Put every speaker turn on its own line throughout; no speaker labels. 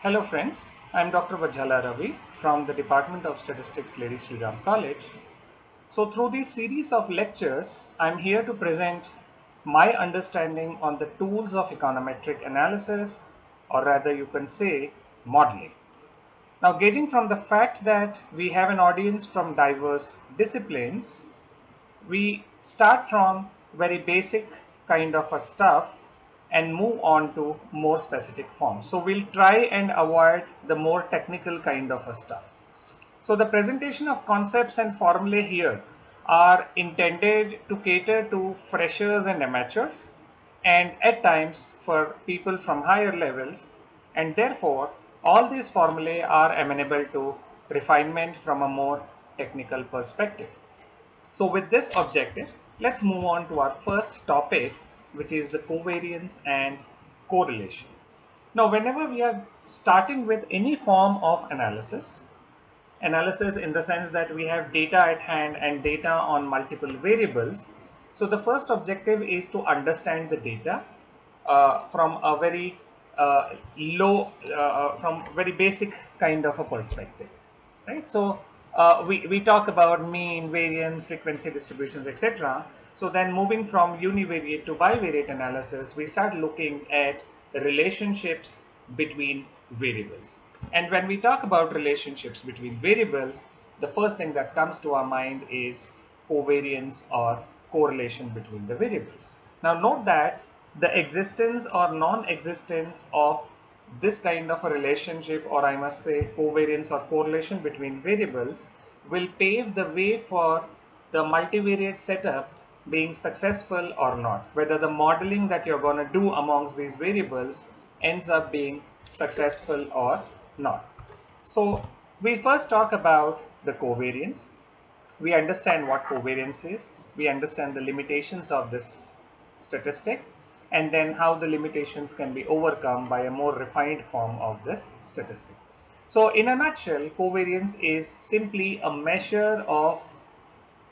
Hello friends, I am Dr. Vajjala Ravi from the Department of Statistics, Lady Shri Ram College. So through this series of lectures, I am here to present my understanding on the tools of econometric analysis, or rather you can say modeling. Now gauging from the fact that we have an audience from diverse disciplines, we start from very basic kind of a stuff and move on to more specific forms. So we'll try and avoid the more technical kind of a stuff. So the presentation of concepts and formulae here are intended to cater to freshers and amateurs, and at times for people from higher levels, and therefore all these formulae are amenable to refinement from a more technical perspective. So with this objective, let's move on to our first topic, which is the covariance and correlation. Now, whenever we are starting with any form of analysis in the sense that we have data at hand and data on multiple variables, so the first objective is to understand the data from a very from very basic kind of a perspective, right? So we talk about mean, variance, frequency distributions, etc. So then moving from univariate to bivariate analysis, we start looking at relationships between variables. And when we talk about relationships between variables, the first thing that comes to our mind is covariance or correlation between the variables. Now note that the existence or non-existence of this kind of a relationship, or I must say covariance or correlation between variables, will pave the way for the multivariate setup being successful or not, whether the modeling that you're going to do amongst these variables ends up being successful or not. So we first talk about the covariance. We understand what covariance is, we understand the limitations of this statistic, and then how the limitations can be overcome by a more refined form of this statistic. So in a nutshell, covariance is simply a measure of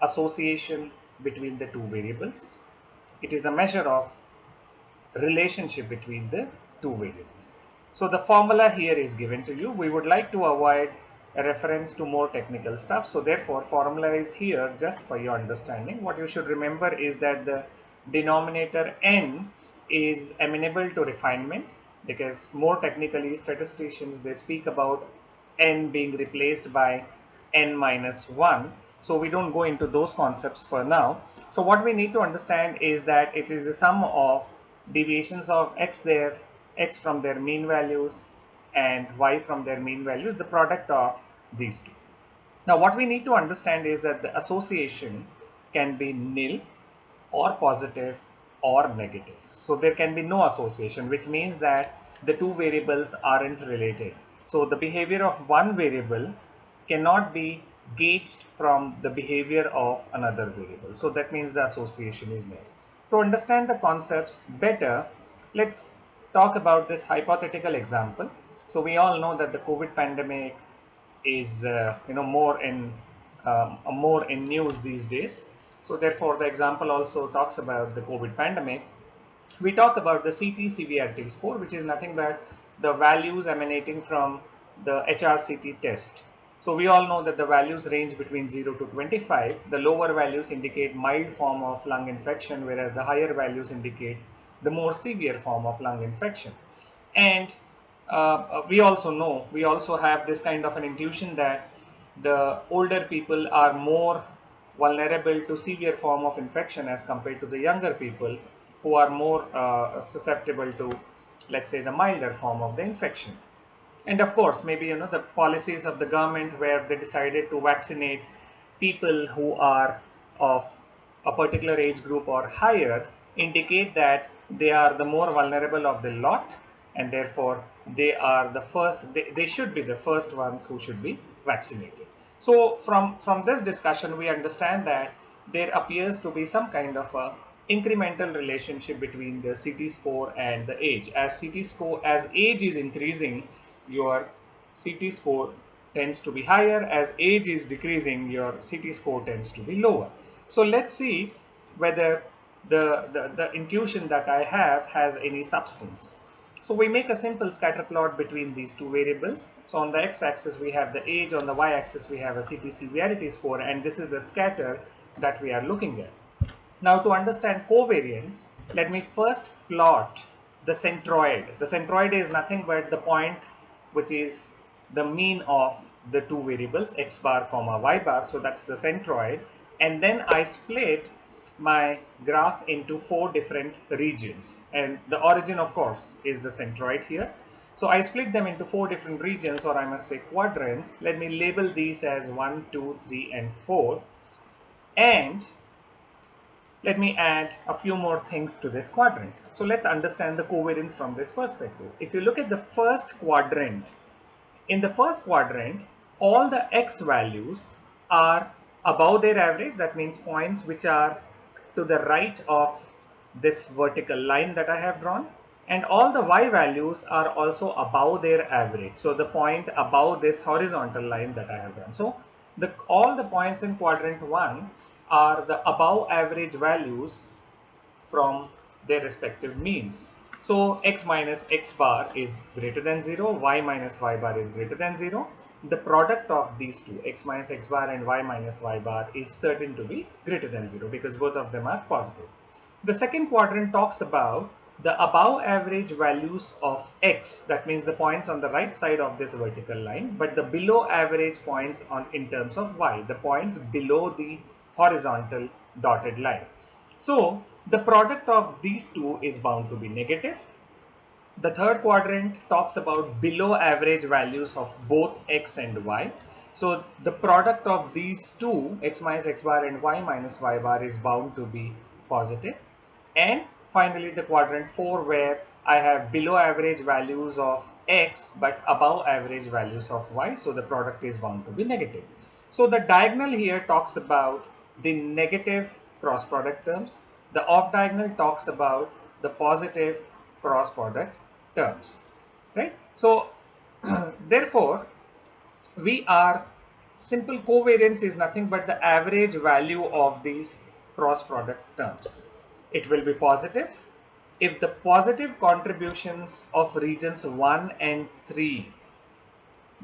association between the two variables. It is a measure of relationship between the two variables. So the formula here is given to you. We would like to avoid a reference to more technical stuff. So therefore formula is here just for your understanding. What you should remember is that the denominator n is amenable to refinement, because more technically statisticians, they speak about n being replaced by n minus 1. So we don't go into those concepts for now. So what we need to understand is that it is the sum of deviations of x from their mean values and y from their mean values, the product of these two. Now what we need to understand is that the association can be nil or positive or negative. So there can be no association, which means that the two variables aren't related. So the behavior of one variable cannot be gauged from the behavior of another variable. So that means the association is nil. To understand the concepts better, let's talk about this hypothetical example. So we all know that the COVID pandemic is more in news these days. So therefore the example also talks about the COVID pandemic. We talk about the CT severity score, which is nothing but the values emanating from the HRCT test. So we all know that the values range between 0 to 25. The lower values indicate mild form of lung infection, whereas the higher values indicate the more severe form of lung infection. And we also have this kind of an intuition that the older people are more vulnerable to severe form of infection as compared to the younger people, who are more susceptible to, let's say, the milder form of the infection. And of course, maybe the policies of the government where they decided to vaccinate people who are of a particular age group or higher indicate that they are the more vulnerable of the lot, and therefore they are the first, they should be the first ones who should be vaccinated. So from this discussion, we understand that there appears to be some kind of a incremental relationship between the CT score and the age. As age is increasing, your CT score tends to be higher. As age is decreasing, your CT score tends to be lower. So let's see whether the intuition that I have has any substance. So we make a simple scatter plot between these two variables. So on the x-axis we have the age, on the y-axis we have a CT severity score, and this is the scatter that we are looking at. Now to understand covariance, let me first plot the centroid. The centroid is nothing but the point which is the mean of the two variables x bar comma y bar. So that's the centroid, and then I split my graph into 4 different regions, and the origin of course is the centroid here. So I split them into 4 different regions, or I must say quadrants. Let me label these as 1, 2, 3 and 4, and let me add a few more things to this quadrant. So let's understand the covariance from this perspective. If you look at the first quadrant, in the first quadrant, all the x values are above their average. That means points which are to the right of this vertical line that I have drawn, and all the y values are also above their average. So the point above this horizontal line that I have drawn. So all the points in quadrant 1 are the above average values from their respective means. So x minus x bar is greater than 0, y minus y bar is greater than 0. The product of these two, x minus x bar and y minus y bar, is certain to be greater than 0 because both of them are positive. The second quadrant talks about the above average values of x, that means the points on the right side of this vertical line, but the below average points in terms of y, the points below the horizontal dotted line. So the product of these two is bound to be negative. The third quadrant talks about below average values of both x and y. So the product of these two, x minus x bar and y minus y bar, is bound to be positive. And finally the quadrant 4, where I have below average values of x but above average values of y, so the product is bound to be negative. So the diagonal here talks about the negative cross product terms. The off diagonal talks about the positive cross product terms, right? So therefore simple covariance is nothing but the average value of these cross product terms. It will be positive if the positive contributions of regions 1 and 3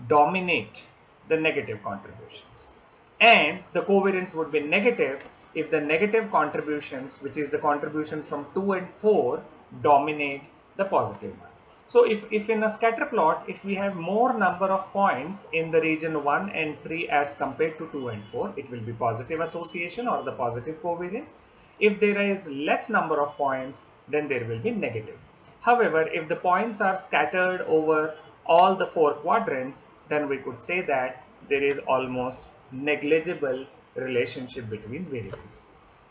dominate the negative contributions, and the covariance would be negative if the negative contributions, which is the contribution from 2 and 4, dominate the positive ones. So if in a scatter plot, if we have more number of points in the region 1 and 3 as compared to 2 and 4, it will be positive association or the positive covariance. If there is less number of points, then there will be negative. However, if the points are scattered over all the 4 quadrants, then we could say that there is almost negligible relationship between variables.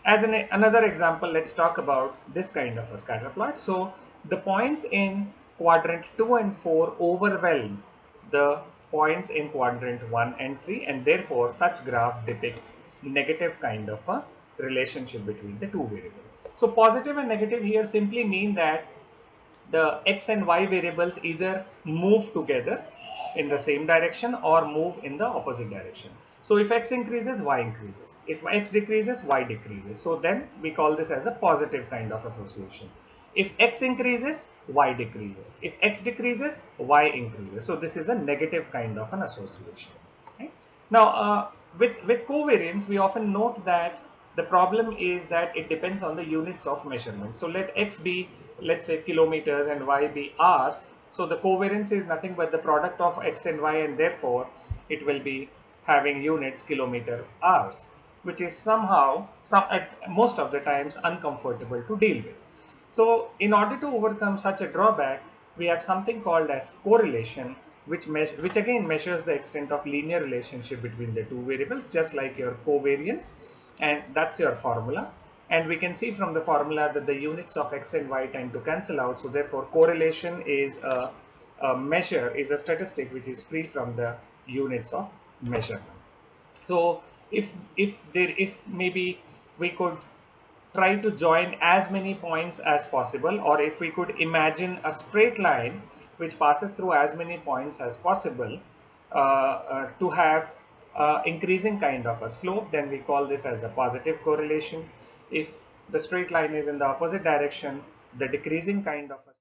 As another example, let's talk about this kind of a scatter plot. So the points in quadrant 2 and 4 overwhelm the points in quadrant 1 and 3, and therefore such graph depicts negative kind of a relationship between the two variables. So positive and negative here simply mean that the x and y variables either move together in the same direction or move in the opposite direction. So if x increases, y increases. If x decreases, y decreases. So then we call this as a positive kind of association. If x increases, y decreases. If x decreases, y increases. So this is a negative kind of an association. Right? Now with covariance, we often note that the problem is that it depends on the units of measurement. So let x be, let's say, kilometers and y be hours. So the covariance is nothing but the product of x and y, and therefore it will be having units kilometer hours, which is somehow at most of the times uncomfortable to deal with. So in order to overcome such a drawback, we have something called as correlation, which again measures the extent of linear relationship between the two variables, just like your covariance, and that's your formula. And we can see from the formula that the units of x and y tend to cancel out. So therefore correlation is a statistic which is free from the units of measurement. So if maybe we could try to join as many points as possible, or if we could imagine a straight line which passes through as many points as possible to have increasing kind of a slope, then we call this as a positive correlation. If the straight line is in the opposite direction, the decreasing kind of a